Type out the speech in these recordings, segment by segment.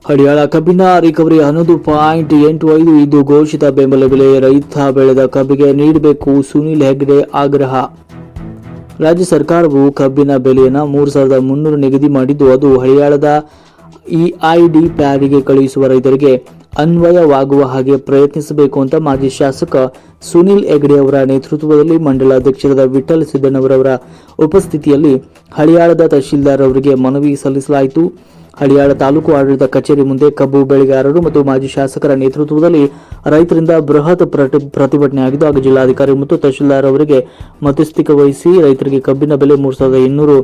ಹಳಿಯಾಳ ಕಬ್ಬಿನ ರಿಕವರಿ 11.85 ಇದು ಘೋಷಿತ ಬೆಂಬಲ ಬೆಲೆ. ರೈತ ಬೆಳೆದ ಕಬ್ಬಿಗೆ ನೀಡಬೇಕು, ಸುನಿಲ್ ಹೆಗ್ಡೆ ಆಗ್ರಹ. ರಾಜ್ಯ ಸರ್ಕಾರವು ಕಬ್ಬಿನ ಬೆಲೆಯನ್ನು 3,300 ನಿಗದಿ ಮಾಡಿದ್ದು, ಅದು ಹಳಿಯಾಳದ ಇಐಡಿ ಪ್ಯಾರಿಗೆ ಕಳುಹಿಸುವ ರೈತರಿಗೆ ಅನ್ವಯವಾಗುವ ಹಾಗೆ ಪ್ರಯತ್ನಿಸಬೇಕು ಅಂತ ಮಾಜಿ ಶಾಸಕ ಸುನಿಲ್ ಹೆಗ್ಡೆ ಅವರ ನೇತೃತ್ವದಲ್ಲಿ ಮಂಡಲ ಅಧ್ಯಕ್ಷರಾದ ವಿಠ್ಠಲ್ ಸಿದ್ದಣ್ಣವರವರ ಉಪಸ್ಥಿತಿಯಲ್ಲಿ ಹಳಿಯಾಳದ ತಹಶೀಲ್ದಾರ್ ಅವರಿಗೆ ಮನವಿ ಸಲ್ಲಿಸಲಾಯಿತು. ಹಳಿಯಾಳ ತಾಲೂಕು ಆಡಳಿತ ಕಚೇರಿ ಮುಂದೆ ಕಬ್ಬು ಬೆಳೆಗಾರರು ಮತ್ತು ಮಾಜಿ ಶಾಸಕರ ನೇತೃತ್ವದಲ್ಲಿ ರೈತರಿಂದ ಬೃಹತ್ ಪ್ರತಿಭಟನೆ ಆಗಿದ್ದು, ಆಗ ಜಿಲ್ಲಾಧಿಕಾರಿ ಮತ್ತು ತಹಶೀಲ್ದಾರ್ ಅವರಿಗೆ ಮಧ್ಯಸ್ಥಿಕೆ ವಹಿಸಿ ರೈತರಿಗೆ ಕಬ್ಬಿನ ಬೆಲೆ 3,200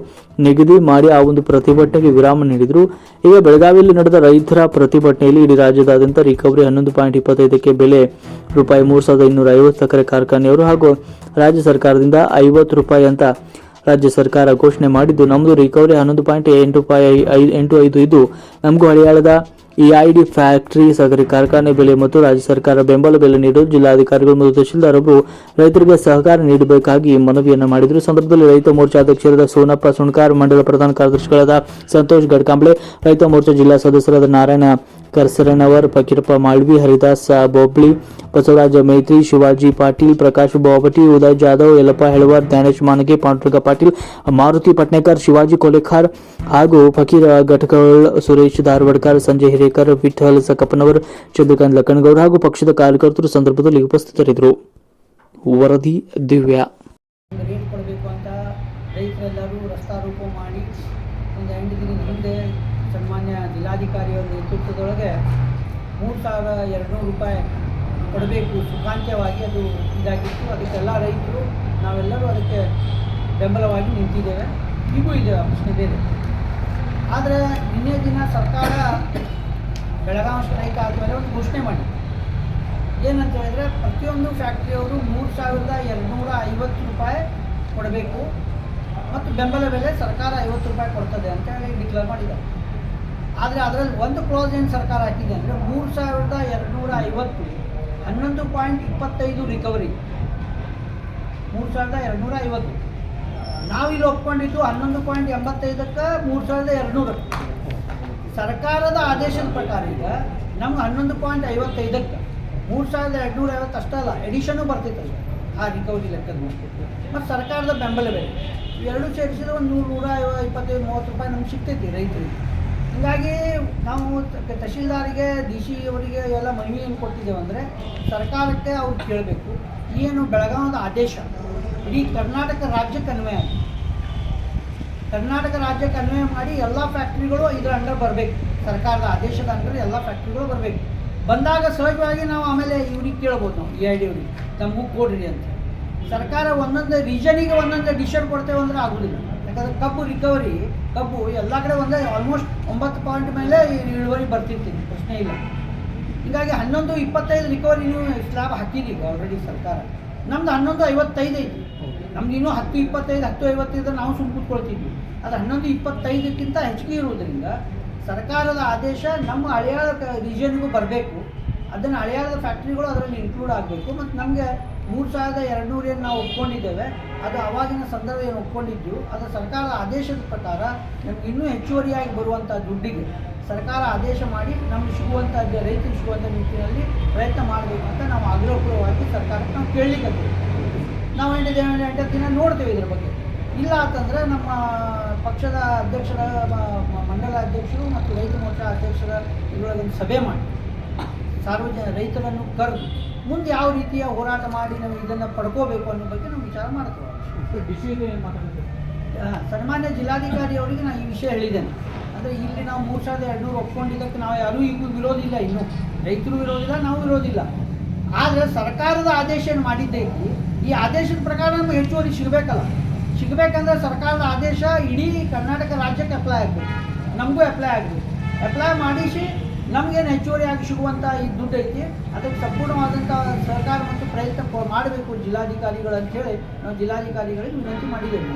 ನಿಗದಿ ಮಾಡಿ ಆ ಒಂದು ಪ್ರತಿಭಟನೆಗೆ ವಿರಾಮ ನೀಡಿದರು. ಈಗ ಬೆಳಗಾವಿಯಲ್ಲಿ ನಡೆದ ರೈತರ ಪ್ರತಿಭಟನೆಯಲ್ಲಿ ಇಡೀ ರಾಜ್ಯದಾದ್ಯಂತ ರಿಕವರಿ 11.25ಕ್ಕೆ ಬೆಲೆ ₹3,250 ಸಕ್ಕರೆ ಕಾರ್ಖಾನೆಯವರು ಹಾಗೂ ರಾಜ್ಯ ಸರ್ಕಾರದಿಂದ ₹50 ಅಂತ ರಾಜ್ಯ ಸರ್ಕಾರ ಘೋಷಣೆ ಮಾಡಿದ್ದು, ನಮ್ಮದು ರಿಕವರಿ 11.85 ಇದು ನಮಗೂ ಹಳಿಯಾಳದ ಇಐಡಿ ಫ್ಯಾಕ್ಟರಿ ಸಕ್ಕರೆ ಕಾರ್ಖಾನೆ ಬೆಲೆ ಮತ್ತು ರಾಜ್ಯ ಸರ್ಕಾರ ಬೆಂಬಲ ಬೆಲೆ ನೀಡಲು ಜಿಲ್ಲಾಧಿಕಾರಿಗಳು ಮತ್ತು ತಹಶೀಲ್ದಾರ್ ಅವರು ರೈತರಿಗೆ ಸಹಕಾರ ನೀಡಬೇಕಾಗಿ ಮನವಿಯನ್ನು ಮಾಡಿದರು. ಸಂದರ್ಭದಲ್ಲಿ ರೈತ ಮೋರ್ಚಾ ಅಧ್ಯಕ್ಷರಾದ ಸೋನಪ್ಪ ಸುಣ್ಕಾರ್, ಮಂಡಲ ಪ್ರಧಾನ ಕಾರ್ಯದರ್ಶಿಗಳಾದ ಸಂತೋಷ್ ಗಡ್ಕಾಂಬ್ಳೆ, ರೈತ ಮೋರ್ಚಾ ಜಿಲ್ಲಾ ಸದಸ್ಯರಾದ ನಾರಾಯಣ ಕರ್ಸರನವರ್, ಫಕೀರಪ್ಪ ಮಾಳ್ವಿ, ಹರಿದಾಸ್ ಬೋಬ್ಳಿ, ಬಸವರಾಜ ಮೈತ್ರಿ, ಶಿವಾಜಿ ಪಾಟೀಲ್, ಪ್ರಕಾಶ್ ಬಾವಟಿ, ಉದಯ್ ಜಾಧವ್, ಯಲ್ಲಪ್ಪ ಹೆಳವರ್, ಜ್ಞಾನೇಶ್ ಮಾನಗೆ, ಪಾಂಡುರಂಗ ಪಾಟೀಲ್, ಮಾರುತಿ ಪಟ್ನೇಕರ್, ಶಿವಾಜಿ ಕೋಲೆಖಾರ್ ಹಾಗೂ ಫಕೀರ ಘಟಕಳ್, ಸುರೇಶ್ ಧಾರವಾಡ್ಕರ್, ಸಂಜಯ್ ಹಿರೇಕರ್, ವಿಠ್ಠಲ್ ಸಕಪ್ಪನವರ್, ಚಂದ್ರಕಾಂತ್ ಲಕ್ಕನಗೌಡ ಹಾಗೂ ಪಕ್ಷದ ಕಾರ್ಯಕರ್ತರು ಸಂದರ್ಭದಲ್ಲಿ ಉಪಸ್ಥಿತರಿದ್ದರು. ವರದಿ ದಿವ್ಯ. ರೇಟ್ ಕೊಡಬೇಕು ಅಂತ ರೈತರೆಲ್ಲರೂ ರಸ್ತಾರೋಕೋ ಮಾಡಿ ಒಂದು 8 ದಿನದ ಹಿಂದೆ ಸನ್ಮಾನ್ಯ ಜಿಲ್ಲಾಧಿಕಾರಿಯವರ ನೇತೃತ್ವದೊಳಗೆ ₹3,200 ಕೊಡಬೇಕು ಸುಖಾಂತ್ಯವಾಗಿ ಅದು ಇದಾಗಿತ್ತು. ಅದಕ್ಕೆಲ್ಲ ರೈತರು ನಾವೆಲ್ಲರೂ ಅದಕ್ಕೆ ಬೆಂಬಲವಾಗಿ ನಿಂತಿದ್ದೇವೆ. ಈಗೂ ಇದೆ ಪ್ರಶ್ನೆ ಬೇರೆ. ಆದರೆ ನಿನ್ನೆ ದಿನ ಸರ್ಕಾರ ಬೆಳಗಾವಿ ಸ್ಟ್ರೈಕ್ ಆದಮೇಲೆ ಒಂದು ಘೋಷಣೆ ಮಾಡಿ ಏನಂತ ಹೇಳಿದ್ರೆ ಪ್ರತಿಯೊಂದು ಫ್ಯಾಕ್ಟ್ರಿಯವರು ₹3,250 ಕೊಡಬೇಕು ಮತ್ತು ಬೆಂಬಲ ಬೆಲೆ ಸರ್ಕಾರ ₹50 ಕೊಡ್ತದೆ ಅಂತ ಹೇಳಿ ಡಿಕ್ಲೇರ್ ಮಾಡಿದ್ದಾರೆ. ಆದರೆ ಅದರಲ್ಲಿ ಒಂದು ಕ್ಲೋಸ್ ಏನು ಸರ್ಕಾರ ಹಾಕಿದೆ ಅಂದರೆ 3,250 11.25 ರಿಕವರಿ 3,250. ನಾವಿಲ್ಲಿ ಒಪ್ಕೊಂಡಿದ್ದು 11.85ಕ್ಕೆ 3,200. ಸರ್ಕಾರದ ಆದೇಶದ ಪ್ರಕಾರ ಈಗ ನಮ್ಗೆ 11.55ಕ್ಕೆ 3,250 ಅಷ್ಟೇ ಅಲ್ಲ, ಎಡಿಷನು ಬರ್ತಿತ್ತು ಆ ರಿಕವರಿ ಲೆಕ್ಕದ ಮತ್ತು ಸರ್ಕಾರದ ಬೆಂಬಲ ಬೆಲೆ ಎರಡು ಸೇರಿಸಿದ್ರೆ ಒಂದು ₹125-30 ನಮ್ಗೆ ಸಿಗ್ತೈತಿ ರೈತರಿಗೆ. ಹೀಗಾಗಿ ನಾವು ತಹಶೀಲ್ದಾರಿಗೆ, DC ಅವರಿಗೆ ಎಲ್ಲ ಮನವಿ ಏನು ಕೊಟ್ಟಿದ್ದೇವೆ ಅಂದರೆ ಸರ್ಕಾರಕ್ಕೆ ಅವ್ರು ಕೇಳಬೇಕು, ಏನು ಬೆಳಗಾವಿದ ಆದೇಶ ಇಡೀ ಕರ್ನಾಟಕ ರಾಜ್ಯಕ್ಕೆ ಅನ್ವಯ ಆಗಿದೆ. ಕರ್ನಾಟಕ ರಾಜ್ಯಕ್ಕೆ ಅನ್ವಯ ಮಾಡಿ ಎಲ್ಲ ಫ್ಯಾಕ್ಟ್ರಿಗಳು ಇದರ ಅಂಡರ್ ಬರಬೇಕು. ಸರ್ಕಾರದ ಆದೇಶದ ಅಂಡರ್ ಎಲ್ಲ ಫ್ಯಾಕ್ಟ್ರಿಗಳು ಬರಬೇಕು. ಬಂದಾಗ ಸಹಜವಾಗಿ ನಾವು ಆಮೇಲೆ ಇವ್ರಿಗೆ ಕೇಳ್ಬೋದು, ನಾವು EID ಅವ್ರಿಗೆ ನಮಗೂ ಕೊಡ್ರಿ ಅಂತ. ಸರ್ಕಾರ ಒಂದೊಂದು ರೀಜನಿಗೆ ಒಂದೊಂದು ಡಿಸಿಷನ್ ಕೊಡ್ತೇವೆ ಅಂದರೆ ಆಗೋದಿಲ್ಲ. ಯಾಕಂದರೆ ಕಬ್ಬು ರಿಕವರಿ ಕಬ್ಬು ಎಲ್ಲ ಕಡೆ ಒಂದೇ ಆಲ್ಮೋಸ್ಟ್ 9 ಪಾಯಿಂಟ್ ಮೇಲೆ ಇಳುವರಿ ಬರ್ತಿರ್ತೀನಿ, ಪ್ರಶ್ನೆ ಇಲ್ಲ. ಹೀಗಾಗಿ 11.25 ರಿಕವರಿ ನೀವು ಸ್ಲ್ಯಾಬ್ ಹಾಕಿದ್ದೀವಿ ಆಲ್ರೆಡಿ ಸರ್ಕಾರ. ನಮ್ದು 11.55 ಐತಿ. ನಮ್ದು ಇನ್ನೂ 10.25 10.50 ಇದ್ರೆ ನಾವು ಸುಮ್ಮನೆ ಕೂತ್ಕೊಳ್ತಿದ್ವಿ. ಅದು 11.25ಕ್ಕಿಂತ ಹೆಚ್ಚಿಗೆ ಇರುವುದರಿಂದ ಸರ್ಕಾರದ ಆದೇಶ ನಮ್ಮ ಹಳಿಯಾಳ ರೀಜನ್ಗೂ ಬರಬೇಕು. ಅದನ್ನು ಹಳಿಯಾಳದ ಫ್ಯಾಕ್ಟ್ರಿಗಳು ಅದರಲ್ಲಿ ಇನ್ಕ್ಲೂಡ್ ಆಗಬೇಕು. ಮತ್ತು ನಮಗೆ 3,200 ಏನು ನಾವು ಒಪ್ಕೊಂಡಿದ್ದೇವೆ, ಅದು ಆವಾಗಿನ ಸಂದರ್ಭ ಏನು ಒಪ್ಕೊಂಡಿದ್ದು ಅದು ಸರ್ಕಾರದ ಆದೇಶದ ಪ್ರಕಾರ ನಮ್ಗೆ ಇನ್ನೂ ಹೆಚ್ಚುವರಿಯಾಗಿ ಬರುವಂಥ ದುಡ್ಡಿಗೆ ಸರ್ಕಾರ ಆದೇಶ ಮಾಡಿ ನಮಗೆ ಸಿಗುವಂಥ ರೈತರಿಗೆ ಸಿಗುವಂಥ ನಿಟ್ಟಿನಲ್ಲಿ ಪ್ರಯತ್ನ ಮಾಡಬೇಕು ಅಂತ ನಾವು ಆಗ್ರಹಪೂರ್ವವಾಗಿ ಸರ್ಕಾರಕ್ಕೆ ನಾವು ಕೇಳಲಿಕ್ಕೆ ನಾವು 8 ದಿನ ನೋಡ್ತೇವೆ ಇದ್ರ ಬಗ್ಗೆ. ಇಲ್ಲ ಅಂತಂದರೆ ನಮ್ಮ ಪಕ್ಷದ ಅಧ್ಯಕ್ಷರ, ಮಂಡಲ ಅಧ್ಯಕ್ಷರು ಮತ್ತು ರೈತ ಮೋರ್ಚಾ ಅಧ್ಯಕ್ಷರ ಇದರೊಳಗೊಂದು ಸಭೆ ಮಾಡಿ ರೈತರನ್ನು ಕರೆದು ಮುಂದೆ ಯಾವ ರೀತಿಯ ಹೋರಾಟ ಮಾಡಿ ನಾವು ಇದನ್ನು ಪಡ್ಕೋಬೇಕು ಅನ್ನೋ ಬಗ್ಗೆ ನಾವು ವಿಚಾರ ಮಾಡ್ತೇವೆ. ಸನ್ಮಾನ್ಯ ಜಿಲ್ಲಾಧಿಕಾರಿ ಅವರಿಗೆ ನಾನು ಈ ವಿಷಯ ಹೇಳಿದ್ದೇನೆ. ಅಂದರೆ ಇಲ್ಲಿ ನಾವು 3,200 ಒಪ್ಕೊಂಡಿದ್ದಕ್ಕೆ ನಾವು ಯಾರೂ ಈಗೂ ವಿರೋಧಿಲ್ಲ, ಇನ್ನೂ ರೈತರು ವಿರೋಧಿಲ್ಲ, ನಾವು ವಿರೋಧಿಲ್ಲ. ಆದರೆ ಸರ್ಕಾರದ ಆದೇಶ ಏನು ಮಾಡಿದ್ದೈತಿ, ಈ ಆದೇಶದ ಪ್ರಕಾರ ನಮಗೆ ಹೆಚ್ಚುವರಿ ಸಿಗಬೇಕಂದ್ರೆ ಸರ್ಕಾರದ ಆದೇಶ ಇಡೀ ಕರ್ನಾಟಕ ರಾಜ್ಯಕ್ಕೆ ಅಪ್ಲೈ ಆಗಬೇಕು, ನಮಗೂ ಅಪ್ಲೈ ಆಗಬೇಕು. ಅಪ್ಲೈ ಮಾಡಿಸಿ ನಮಗೇನು ಹೆಚ್ಚುವರಿಯಾಗಿ ಸಿಗುವಂಥ ಈ ದುಡ್ಡು ಐತಿ ಅದಕ್ಕೆ ಸಂಪೂರ್ಣವಾದಂಥ ಸಹಕಾರ ಮತ್ತು ಪ್ರಯತ್ನ ಮಾಡಬೇಕು ಜಿಲ್ಲಾಧಿಕಾರಿಗಳು ಅಂಥೇಳಿ ನಾವು ಜಿಲ್ಲಾಧಿಕಾರಿಗಳಿಗೆ ವಿನಂತಿ ಮಾಡಿದ್ದೇವೆ.